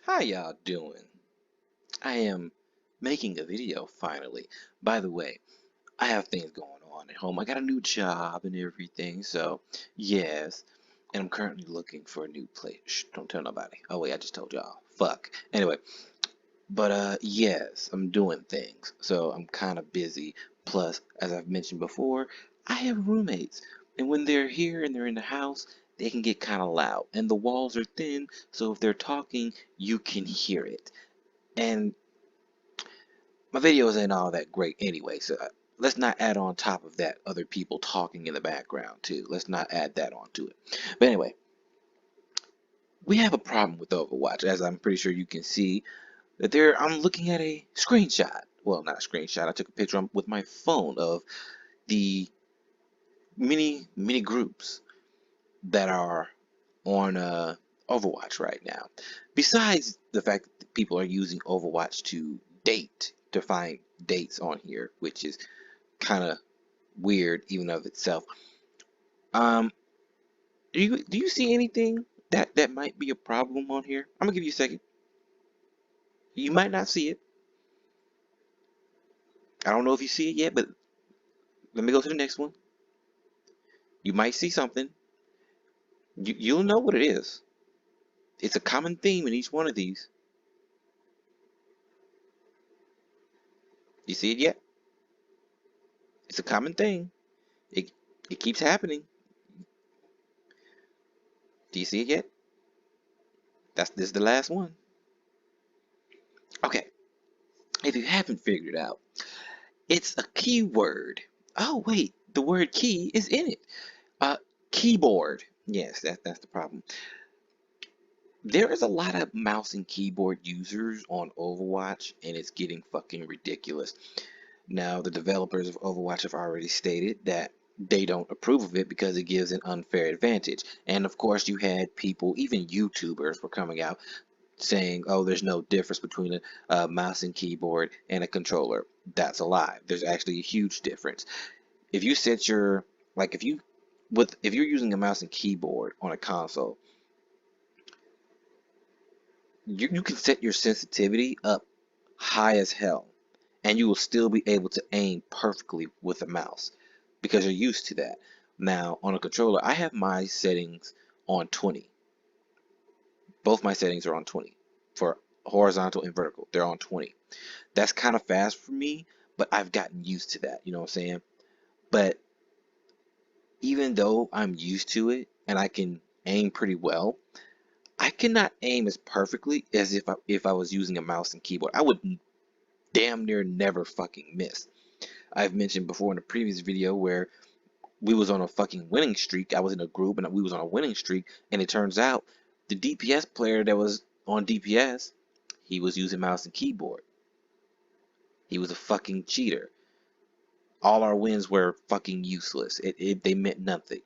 How y'all doing? I am making a video finally. By the way, I have things going on at home. I got a new job and everything, so yes. And I'm currently looking for a new place. Shh, don't tell nobody. Oh wait, I just told y'all. Fuck. Anyway, but yes, I'm doing things. So I'm kind of busy. Plus, as I've mentioned before, I have roommates. And when they're here and they're in the house, they can get kind of loud. And the walls are thin, so if they're talking, you can hear it. And my videos ain't all that great anyway, so let's not add on top of that other people talking in the background too. Let's not add that onto it. But anyway, we have a problem with Overwatch, as I'm pretty sure you can see that there. I'm looking at a screenshot. Well, not a screenshot. I took a picture with my phone of the mini groups that are on Overwatch right now. Besides the fact that people are using Overwatch to find dates on here, which is kind of weird even of itself. Um, do you see anything that might be a problem on here? I'm gonna give you a second. You might not see it. I don't know if you see it yet, but let me go to the next one. You might see something. You'll know what it is. It's a common theme in each one of these. You see it yet? It's a common thing. It it keeps happening. Do you see it yet? This is the last one. Okay. If you haven't figured it out, it's a keyword. Oh wait, the word key is in it. Uh, Keyboard. Yes, that's the problem. There is a lot of mouse and keyboard users on Overwatch, and it's getting fucking ridiculous. Now, the developers of Overwatch have already stated that they don't approve of it because it gives an unfair advantage. And of course, you had people, even YouTubers, were coming out saying, "Oh, there's no difference between a mouse and keyboard and a controller." That's a lie. There's actually a huge difference. If you set your like if you're using a mouse and keyboard on a console, you can set your sensitivity up high as hell and you will still be able to aim perfectly with a mouse because you're used to that. Now, on a controller, I have my settings on 20. Both my settings are on 20 for horizontal and vertical. They're on 20. That's kind of fast for me, but I've gotten used to that. You know what I'm saying? But even though I'm used to it and I can aim pretty well, I cannot aim as perfectly as if I was using a mouse and keyboard. I would damn near never fucking miss. I've mentioned before in a previous video where we was on a fucking winning streak. I was in a group and we was on a winning streak, and it turns out the DPS player that was on DPS, he was using mouse and keyboard. He was a fucking cheater. All our wins were fucking useless. They meant nothing.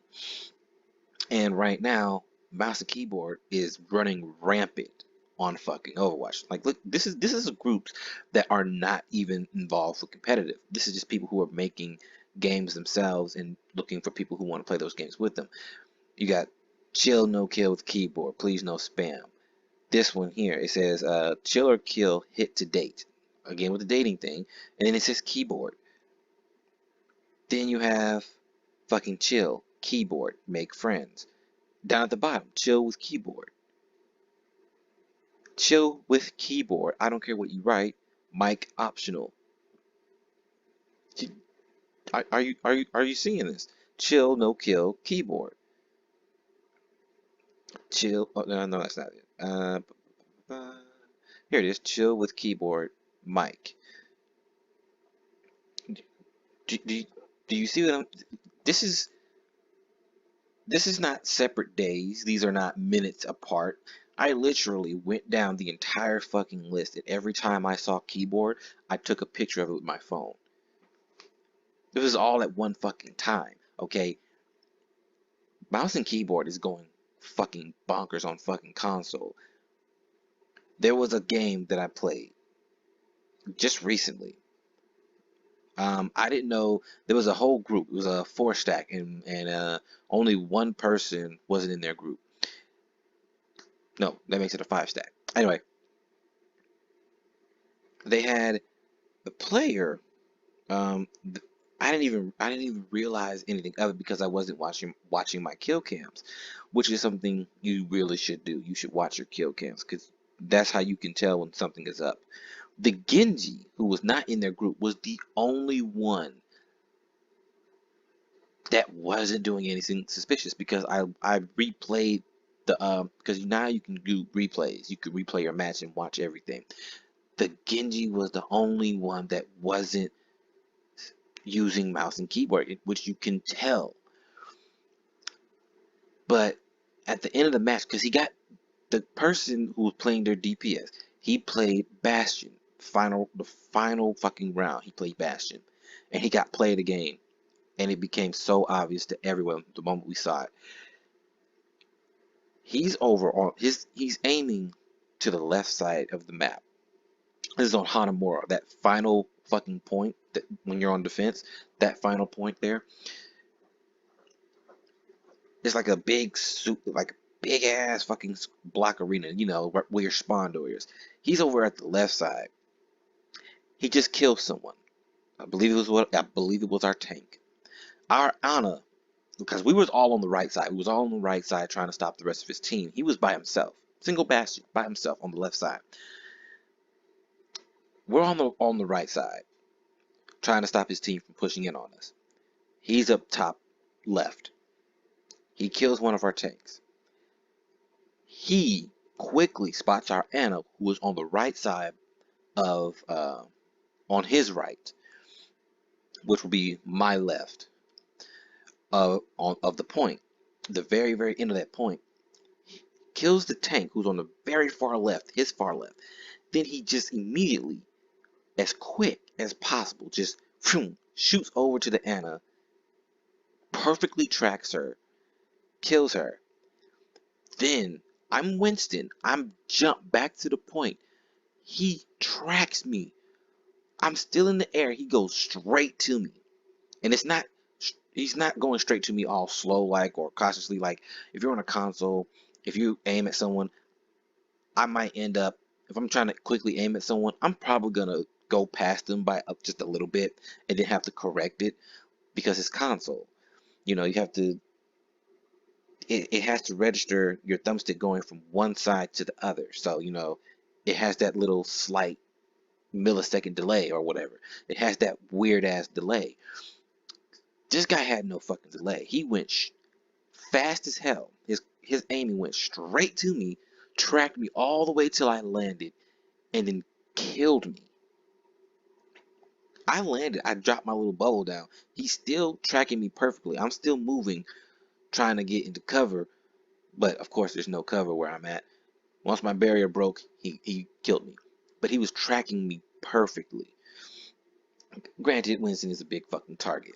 And right now, mouse and keyboard is running rampant on fucking Overwatch. Like, look, this is groups that are not even involved with competitive. This is just people who are making games themselves and looking for people who want to play those games with them. You got chill, no kill with keyboard, please no spam. This one here, it says chill or kill hit to date. Again with the dating thing, and then it says keyboard. Then you have fucking chill, keyboard, make friends. Down at the bottom, chill with keyboard. Chill with keyboard. I don't care what you write. Mic optional. Are you seeing this? Chill, no kill, keyboard. Chill. Oh, no, that's not it. Here it is. Chill with keyboard, mic. Do, do, do you see what I'm? This is This is not separate days. These are not minutes apart. I literally went down the entire fucking list, and every time I saw keyboard, I took a picture of it with my phone. This is all at one fucking time, okay? Mouse and keyboard is going fucking bonkers on fucking console. There was a game that I played just recently. I didn't know there was a whole group. It was a four stack, and only one person wasn't in their group. No, that makes it a five stack. Anyway, They had a player. I didn't even realize anything of it because I wasn't watching my kill cams, which is something you really should do. You should watch your kill cams because that's how you can tell when something is up. The Genji, who was not in their group, was the only one that wasn't doing anything suspicious because I replayed the because now you can do replays. You could replay your match and watch everything. The Genji was the only one that wasn't using mouse and keyboard, which you can tell. But at the end of the match, because he got the person who was playing their DPS, he played Bastion. The final fucking round, he played Bastion, and he got played a game, and it became so obvious to everyone the moment we saw it. He's over on he's aiming to the left side of the map. This is on Hanamura, that final fucking point that when you're on defense, that final point there. It's like a big suit, like big ass fucking block arena, where your spawn door is. He's over at the left side. He just killed someone. I believe it was our tank. Our Ana, because we was all on the right side. We was all on the right side trying to stop the rest of his team. He was by himself. Single bastion by himself on the left side. We're on the right side, trying to stop his team from pushing in on us. He's up top left. He kills one of our tanks. He quickly spots our Ana, who was on the right side of on his right, which will be my left of the point, the very very end of that point. Kills the tank who's on the very far left, his far left. Then he just immediately, as quick as possible, just shoots over to the Ana, perfectly tracks her, kills her. Then I'm Winston. I'm jumped back to the point. He tracks me. I'm still in the air. He goes straight to me. And he's not going straight to me all slow like or cautiously like if you're on a console, if you aim at someone, I might end up if I'm trying to quickly aim at someone, I'm probably gonna go past them by just a little bit and then have to correct it because it's console. You have to it has to register your thumbstick going from one side to the other. So, it has that little slight millisecond delay or whatever. It has that weird ass delay. This guy had no fucking delay. He went fast as hell. His aiming went straight to me, tracked me all the way till I landed, and then killed me. I landed. I dropped my little bubble down. He's still tracking me perfectly. I'm still moving, trying to get into cover, but of course there's no cover where I'm at. Once my barrier broke, he killed me. But he was tracking me perfectly. Granted, Winston is a big fucking target.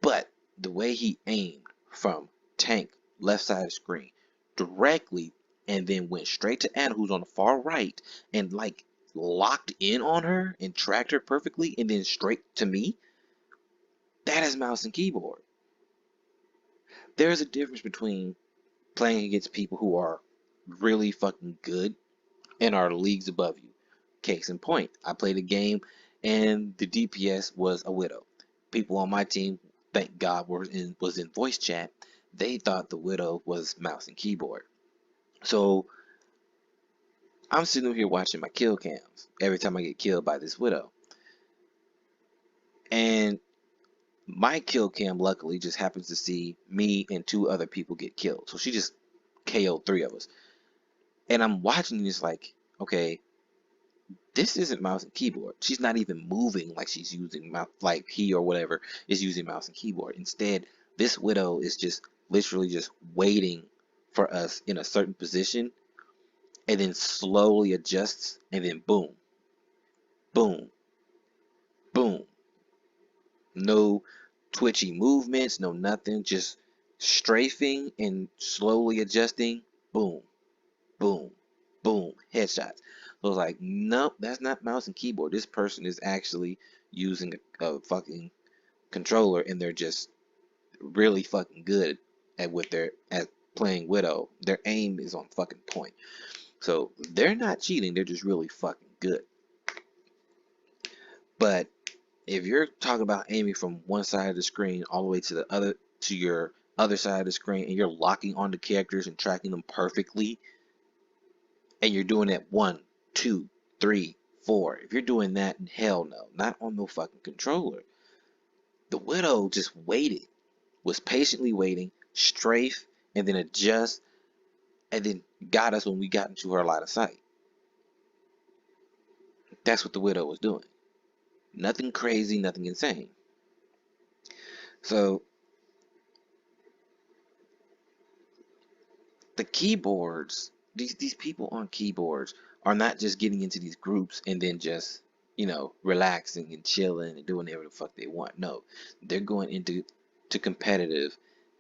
But the way he aimed from tank, left side of the screen, directly, and then went straight to Anna, who's on the far right, and like locked in on her and tracked her perfectly, and then straight to me, that is mouse and keyboard. There's a difference between playing against people who are really fucking good and are leagues above you. Case in point, I played a game and the DPS was a Widow. People on my team, thank God, was in voice chat. They thought the Widow was mouse and keyboard. So I'm sitting here watching my kill cams every time I get killed by this Widow. And my kill cam luckily just happens to see me and two other people get killed. So she just KO'd three of us. And I'm watching this like, okay, this isn't mouse and keyboard. She's not even moving like she's using mouse, like he or whatever is using mouse and keyboard. Instead, this Widow is just literally just waiting for us in a certain position and then slowly adjusts and then boom, boom, boom. No twitchy movements, no nothing, just strafing and slowly adjusting, boom, boom, boom, headshots. So I was like, nope, that's not mouse and keyboard. This person is actually using a fucking controller and they're just really fucking good at playing Widow. Their aim is on fucking point. So they're not cheating, they're just really fucking good. But if you're talking about aiming from one side of the screen all the way to the other, to your other side of the screen, and you're locking onto characters and tracking them perfectly, and you're doing that 1, 2, 3, 4. If you're doing that, hell no, not on no fucking controller. The Widow just waited, was patiently waiting, strafe, and then adjust, and then got us when we got into her line of sight. That's what the Widow was doing. Nothing crazy, nothing insane. So the keyboards, these people on keyboards are not just getting into these groups and then just, relaxing and chilling and doing whatever the fuck they want. No, they're going into competitive,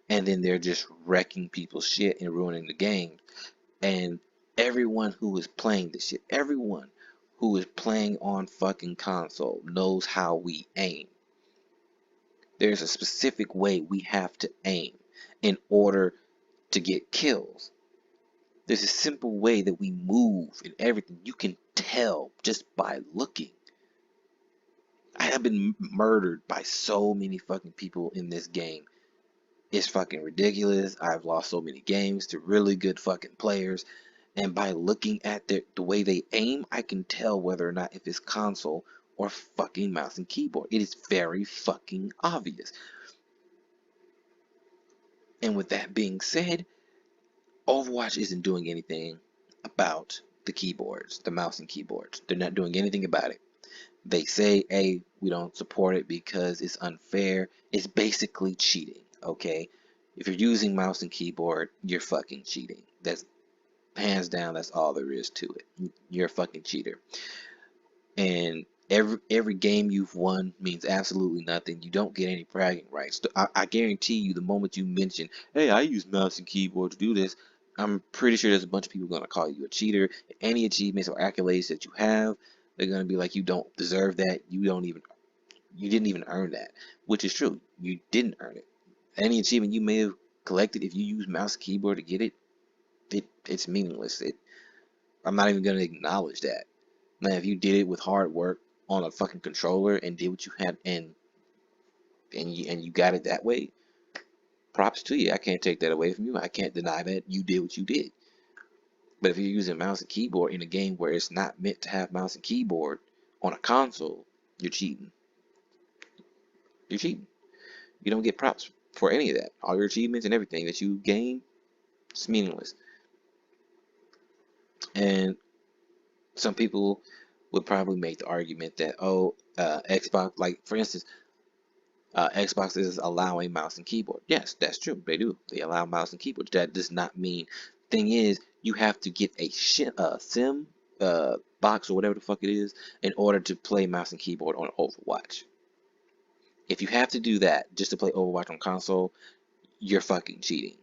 and then they're just wrecking people's shit and ruining the game. And everyone who is playing this shit, everyone who is playing on fucking console knows how we aim. There's a specific way we have to aim in order to get kills. There's a simple way that we move and everything. You can tell just by looking. I have been murdered by so many fucking people in this game. It's fucking ridiculous. I've lost so many games to really good fucking players. And by looking at the way they aim, I can tell whether or not if it's console or fucking mouse and keyboard. It is very fucking obvious. And with that being said, Overwatch isn't doing anything about the keyboards, the mouse and keyboards. They're not doing anything about it. They say, hey, we don't support it because it's unfair. It's basically cheating, okay? If you're using mouse and keyboard, you're fucking cheating. That's hands down, that's all there is to it. You're a fucking cheater. And every game you've won means absolutely nothing. You don't get any bragging rights. I guarantee you, the moment you mention, hey, I use mouse and keyboard to do this, I'm pretty sure there's a bunch of people going to call you a cheater. Any achievements or accolades that you have, they're going to be like, you don't deserve that. You didn't even earn that, which is true. You didn't earn it. Any achievement you may have collected, if you use mouse and keyboard to get it, it's meaningless. I'm not even going to acknowledge that. Now, if you did it with hard work on a fucking controller and did what you had, and you got it that way, props to you. I can't take that away from you. I can't deny that you did what you did. But if you're using mouse and keyboard in a game where it's not meant to have mouse and keyboard on a console, you're cheating. You're cheating. You don't get props for any of that. All your achievements and everything that you gain, it's meaningless. And some people would probably make the argument that, Xbox, like for instance, Xbox is allowing mouse and keyboard. Yes, that's true. They do. They allow mouse and keyboard. That does not mean. Thing is, you have to get a sim box or whatever the fuck it is in order to play mouse and keyboard on Overwatch. If you have to do that just to play Overwatch on console, you're fucking cheating.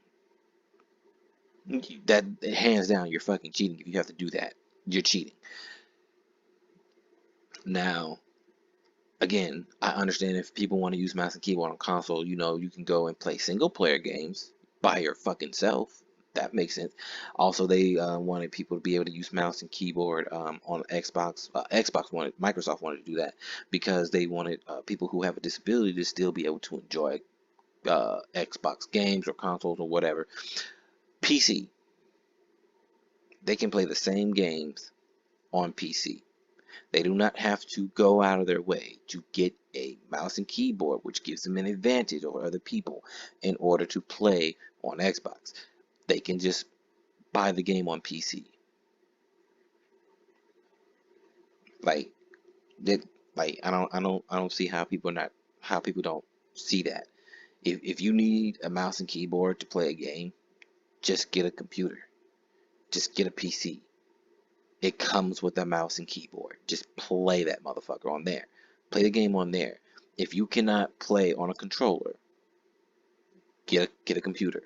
That hands down, you're fucking cheating if you have to do that. You're cheating. Now, again, I understand if people want to use mouse and keyboard on console, you can go and play single player games by your fucking self. That makes sense. Also, they wanted people to be able to use mouse and keyboard on Xbox. Microsoft wanted to do that because they wanted people who have a disability to still be able to enjoy Xbox games or consoles or whatever. PC, they can play the same games on PC. They do not have to go out of their way to get a mouse and keyboard, which gives them an advantage over other people in order to play on Xbox. They can just buy the game on PC. Like that, I don't see how people don't see that. If you need a mouse and keyboard to play a game, just get a computer. Just get a PC. It comes with a mouse and keyboard. Just play that motherfucker on there. Play the game on there. If you cannot play on a controller, get a computer.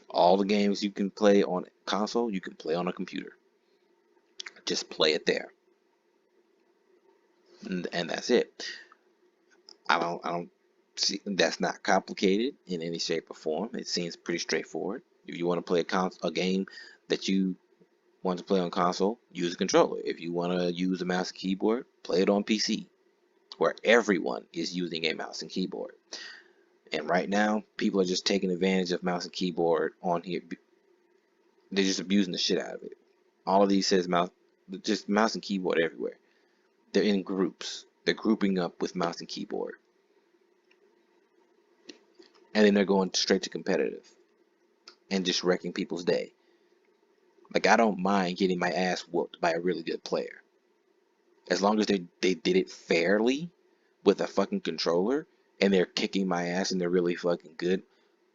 All the games you can play on console, you can play on a computer. Just play it there, and that's it. I don't see that's not complicated in any shape or form. It seems pretty straightforward. If you want to play a game that you want to play on console, use a controller. If you want to use a mouse and keyboard, play it on PC. where everyone is using a mouse and keyboard. And right now, people are just taking advantage of mouse and keyboard on here. They're just abusing the shit out of it. All of these says mouse, just mouse and keyboard everywhere. They're in groups. They're grouping up with mouse and keyboard. And then they're going straight to competitive and just wrecking people's day. Like, I don't mind getting my ass whooped by a really good player. As long as they did it fairly with a fucking controller and they're kicking my ass and they're really fucking good.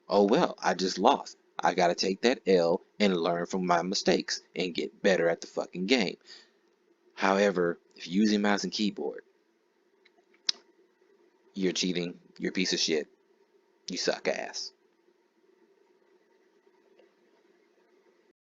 Oh well, I just lost. I gotta take that L and learn from my mistakes and get better at the fucking game. However, if you're using mouse and keyboard, you're cheating, you're a piece of shit, you suck ass.